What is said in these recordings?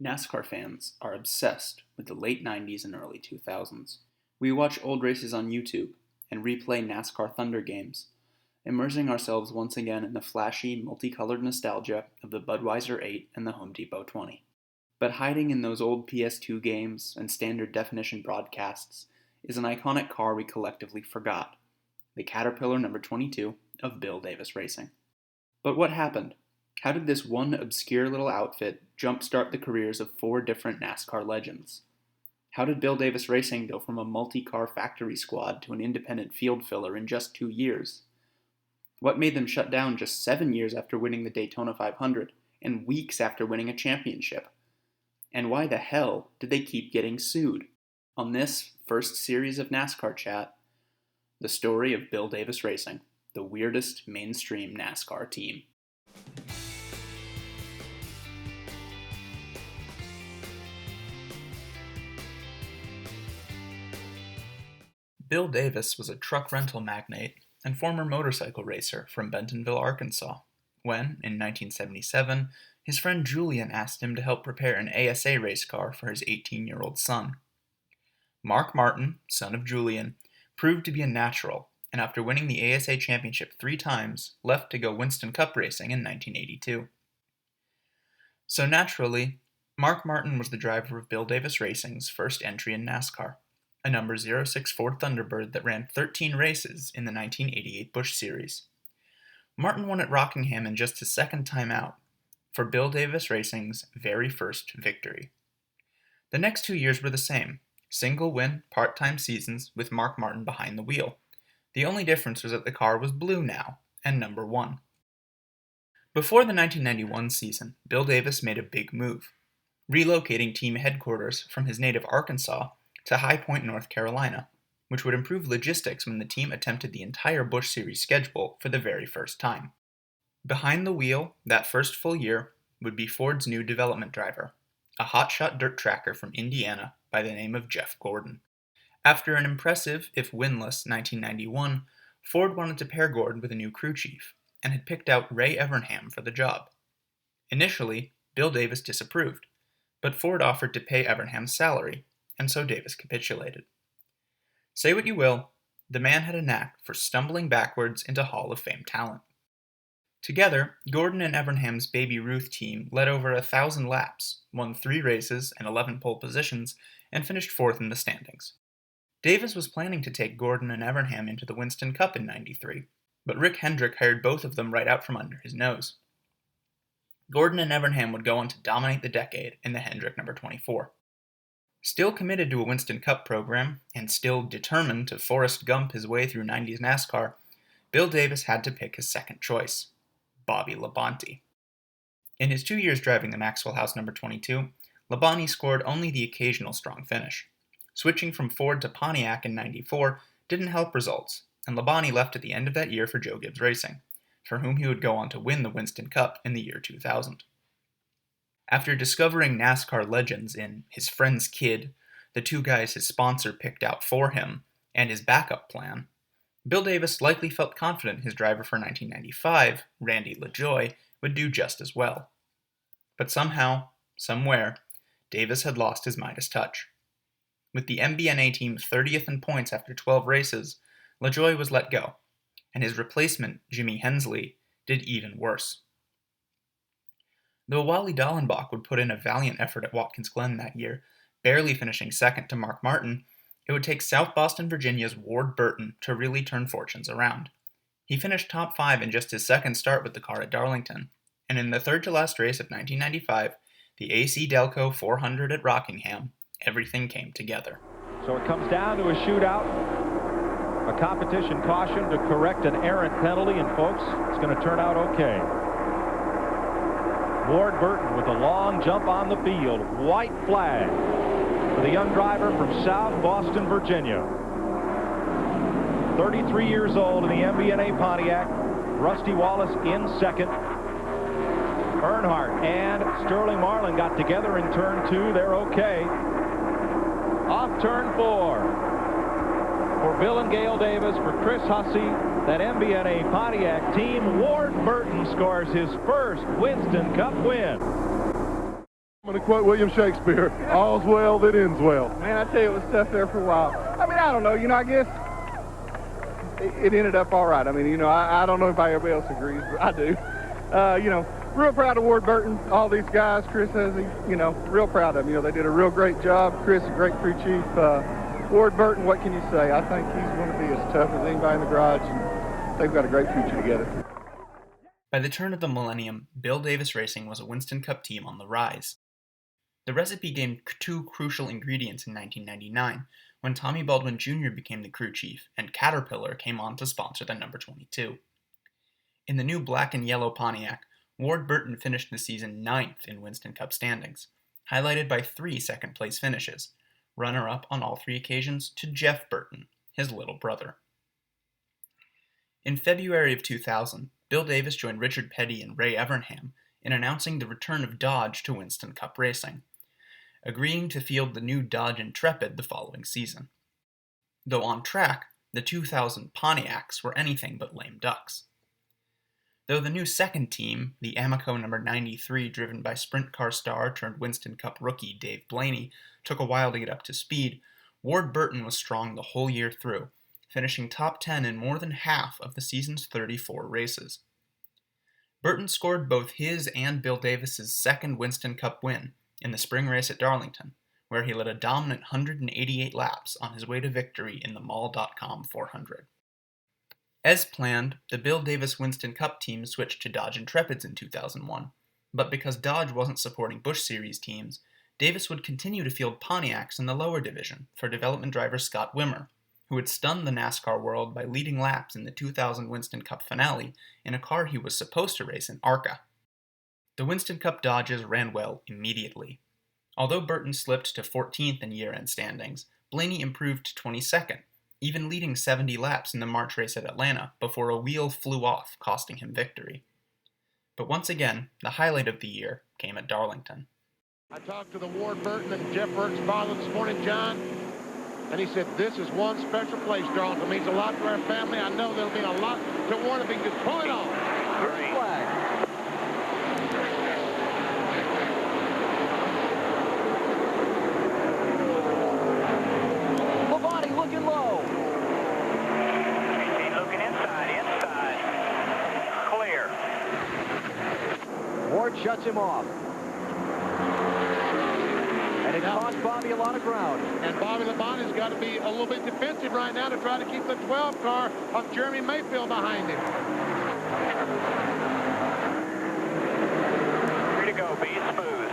NASCAR fans are obsessed with the late 90s and early 2000s. We watch old races on YouTube and replay NASCAR Thunder games, immersing ourselves once again in the flashy, multicolored nostalgia of the Budweiser 8 and the Home Depot 20. But hiding in those old PS2 games and standard definition broadcasts is an iconic car we collectively forgot, the Caterpillar number 22 of Bill Davis Racing. But what happened? How did this one obscure little outfit jumpstart the careers of four different NASCAR legends? How did Bill Davis Racing go from a multi-car factory squad to an independent field filler in just 2 years? What made them shut down just 7 years after winning the Daytona 500 and weeks after winning a championship? And why the hell did they keep getting sued? On this first series of NASCAR Chat, the story of Bill Davis Racing, the weirdest mainstream NASCAR team. Bill Davis was a truck rental magnate and former motorcycle racer from Bentonville, Arkansas, when, in 1977, his friend Julian asked him to help prepare an ASA race car for his 18-year-old son. Mark Martin, son of Julian, proved to be a natural, and after winning the ASA championship 3 times, left to go Winston Cup racing in 1982. So naturally, Mark Martin was the driver of Bill Davis Racing's first entry in NASCAR, a number 064 Thunderbird that ran 13 races in the 1988 Busch Series. Martin won at Rockingham in just his second time out, for Bill Davis Racing's very first victory. The next 2 years were the same, single-win, part-time seasons with Mark Martin behind the wheel. The only difference was that the car was blue now, and number 1. Before the 1991 season, Bill Davis made a big move, relocating team headquarters from his native Arkansas to High Point, North Carolina, which would improve logistics when the team attempted the entire Busch Series schedule for the very first time. Behind the wheel, that first full year, would be Ford's new development driver, a hotshot dirt tracker from Indiana by the name of Jeff Gordon. After an impressive, if winless, 1991, Ford wanted to pair Gordon with a new crew chief, and had picked out Ray Evernham for the job. Initially, Bill Davis disapproved, but Ford offered to pay Evernham's salary, and so Davis capitulated. Say what you will, the man had a knack for stumbling backwards into Hall of Fame talent. Together, Gordon and Evernham's Baby Ruth team led over 1,000 laps, won 3 races and 11 pole positions, and finished 4th in the standings. Davis was planning to take Gordon and Evernham into the Winston Cup in '93, but Rick Hendrick hired both of them right out from under his nose. Gordon and Evernham would go on to dominate the decade in the Hendrick number 24. Still committed to a Winston Cup program, and still determined to Forrest Gump his way through 90s NASCAR, Bill Davis had to pick his second choice, Bobby Labonte. In his 2 years driving the Maxwell House number 22, Labonte scored only the occasional strong finish. Switching from Ford to Pontiac in '94 didn't help results, and Labonte left at the end of that year for Joe Gibbs Racing, for whom he would go on to win the Winston Cup in the year 2000. After discovering NASCAR legends in His Friend's Kid, the 2 guys his sponsor picked out for him, and his backup plan, Bill Davis likely felt confident his driver for 1995, Randy LaJoie, would do just as well. But somehow, somewhere, Davis had lost his Midas touch. With the MBNA team 30th in points after 12 races, LaJoie was let go, and his replacement, Jimmy Hensley, did even worse. Though Wally Dallenbach would put in a valiant effort at Watkins Glen that year, barely finishing second to Mark Martin, it would take South Boston, Virginia's Ward Burton to really turn fortunes around. He finished top 5 in just his second start with the car at Darlington, and in the third-to-last race of 1995, the AC Delco 400 at Rockingham, everything came together. So it comes down to a shootout, a competition caution to correct an errant penalty, and folks, it's going to turn out okay. Ward Burton with a long jump on the field. White flag for the young driver from South Boston, Virginia. 33 years old in the MBNA Pontiac. Rusty Wallace in second. Earnhardt and Sterling Marlin got together in turn 2. They're okay. Off turn 4. For Bill and Gail Davis, for Chris Hussey, that MBNA Pontiac team, Ward Burton scores his first Winston Cup win. I'm going to quote William Shakespeare, all's well that ends well. Man, I tell you, it was tough there for a while. I mean, I don't know, I guess it ended up all right. I mean, I don't know if everybody else agrees, but I do. Real proud of Ward Burton, all these guys, Chris Hussey, real proud of them. They did a real great job. Chris, a great crew chief. Ward Burton, what can you say? I think he's going to be as tough as anybody in the garage, and they've got a great future together. By the turn of the millennium, Bill Davis Racing was a Winston Cup team on the rise. The recipe gained two crucial ingredients in 1999, when Tommy Baldwin Jr. became the crew chief, and Caterpillar came on to sponsor the number 22. In the new black and yellow Pontiac, Ward Burton finished the season 9th in Winston Cup standings, highlighted by 3 second-place finishes, runner-up on all 3 occasions to Jeff Burton, his little brother. In February of 2000, Bill Davis joined Richard Petty and Ray Evernham in announcing the return of Dodge to Winston Cup racing, agreeing to field the new Dodge Intrepid the following season. Though on track, the 2000 Pontiacs were anything but lame ducks. Though the new second team, the Amoco number 93 driven by sprint car star turned Winston Cup rookie Dave Blaney, took a while to get up to speed, Ward Burton was strong the whole year through, finishing top 10 in more than half of the season's 34 races. Burton scored both his and Bill Davis's second Winston Cup win in the spring race at Darlington, where he led a dominant 188 laps on his way to victory in the Mall.com 400. As planned, the Bill Davis Winston Cup team switched to Dodge Intrepids in 2001, but because Dodge wasn't supporting Busch Series teams, Davis would continue to field Pontiacs in the lower division for development driver Scott Wimmer, who had stunned the NASCAR world by leading laps in the 2000 Winston Cup finale in a car he was supposed to race in ARCA. The Winston Cup Dodges ran well immediately. Although Burton slipped to 14th in year-end standings, Blaney improved to 22nd, even leading 70 laps in the March race at Atlanta before a wheel flew off, costing him victory. But once again, the highlight of the year came at Darlington. I talked to the Ward Burton and Jeff Burton's father this morning, John, and he said, this is one special place, Darlington. It means a lot to our family. I know there'll be a lot to Ward if he can just pull it off. Green flag. Labonte looking low. Looking inside. Clear. Ward shuts him off. And it cost Bobby a lot of ground. And Bobby Labonte's got to be a little bit defensive right now to try to keep the 12 car of Jeremy Mayfield behind him. Free to go, be smooth.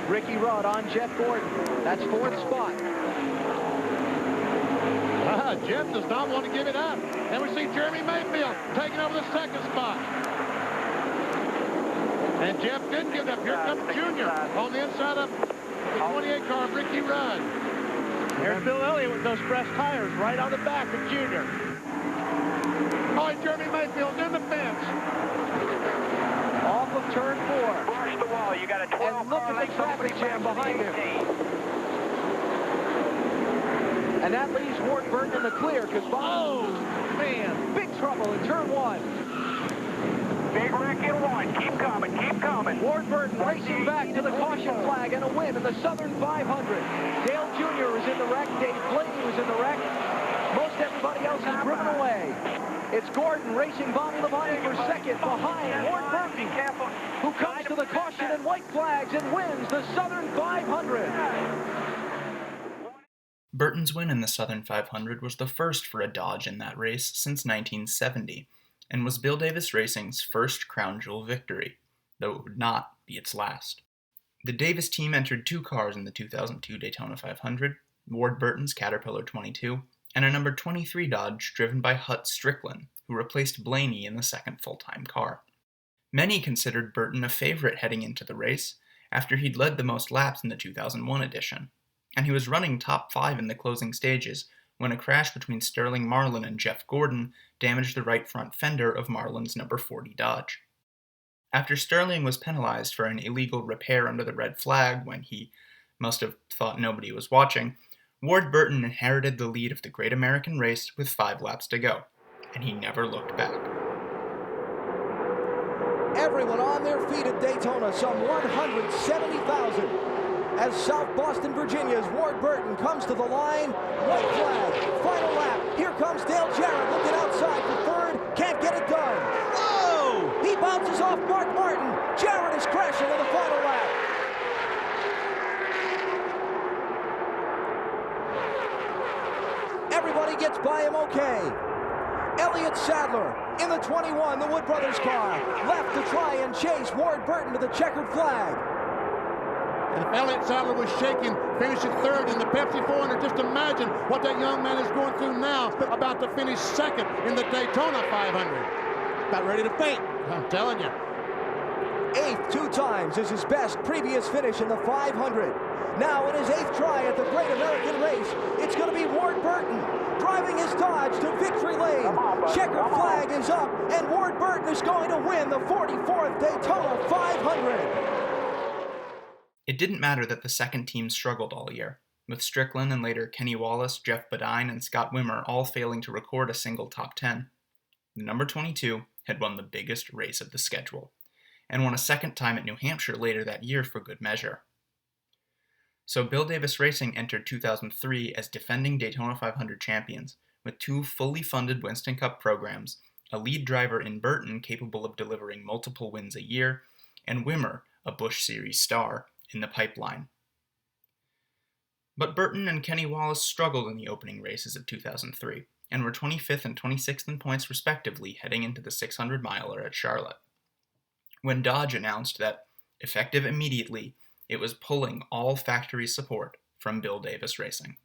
Ricky Rudd on Jeff Gordon. That's 4th spot. Jeff does not want to give it up. And we see Jeremy Mayfield taking over the 2nd spot. And Jeff didn't give it up. Here comes Junior on the inside of the 28 car of Ricky Rudd. There's Bill Elliott with those fresh tires right on the back of Junior. Oh, Jeremy Mayfield's in the fence. Off of turn 4. Brush the wall. You got a 12 And look car at the traffic jam behind him. And that leaves Ward Burton in the clear because, oh, man, big trouble in turn 1. Big wreck in 1. Keep coming. Ward Burton racing back to the caution flag and a win in the Southern 500. Dale Jr. is in the wreck. Dave Blaney was in the wreck. Most everybody else is driven away. It's Gordon racing Bobby Labonte for 2nd behind Ward Burton, who comes to the caution and white flags and wins the Southern 500. Burton's win in the Southern 500 was the first for a Dodge in that race since 1970, and was Bill Davis Racing's first crown jewel victory, though it would not be its last. The Davis team entered 2 cars in the 2002 Daytona 500, Ward Burton's Caterpillar 22, and a number 23 Dodge driven by Hut Strickland, who replaced Blaney in the 2nd full-time car. Many considered Burton a favorite heading into the race, after he'd led the most laps in the 2001 edition, and he was running top 5 in the closing stages when a crash between Sterling Marlin and Jeff Gordon damaged the right front fender of Marlin's number 40 Dodge. After Sterling was penalized for an illegal repair under the red flag when he must have thought nobody was watching, Ward Burton inherited the lead of the Great American Race with 5 laps to go, and he never looked back. Everyone on their feet at Daytona, some 170,000. As South Boston, Virginia's Ward Burton comes to the line. White flag, final lap. Here comes Dale Jarrett looking outside for third. Can't get it done. Whoa! He bounces off Mark Martin. Jarrett is crashing in the final lap. Everybody gets by him okay. Elliott Sadler in the 21, the Wood Brothers car, left to try and chase Ward Burton to the checkered flag. And if Elliott Sadler was shaking, finishing third in the Pepsi 400, just imagine what that young man is going through now, about to finish second in the Daytona 500. About ready to faint, I'm telling you. Eighth 2 times is his best previous finish in the 500. Now in his 8th try at the Great American Race, it's going to be Ward Burton driving his Dodge to victory lane. Checkered flag is up, and Ward Burton is going to win the 44th Daytona 500. It didn't matter that the second team struggled all year, with Strickland and later Kenny Wallace, Jeff Bodine, and Scott Wimmer all failing to record a single top 10. The number 22 had won the biggest race of the schedule, and won a second time at New Hampshire later that year for good measure. So Bill Davis Racing entered 2003 as defending Daytona 500 champions, with 2 fully funded Winston Cup programs, a lead driver in Burton capable of delivering multiple wins a year, and Wimmer, a Busch Series star, in the pipeline. But Burton and Kenny Wallace struggled in the opening races of 2003, and were 25th and 26th in points respectively heading into the 600-miler at Charlotte. When Dodge announced that, effective immediately, it was pulling all factory support from Bill Davis Racing.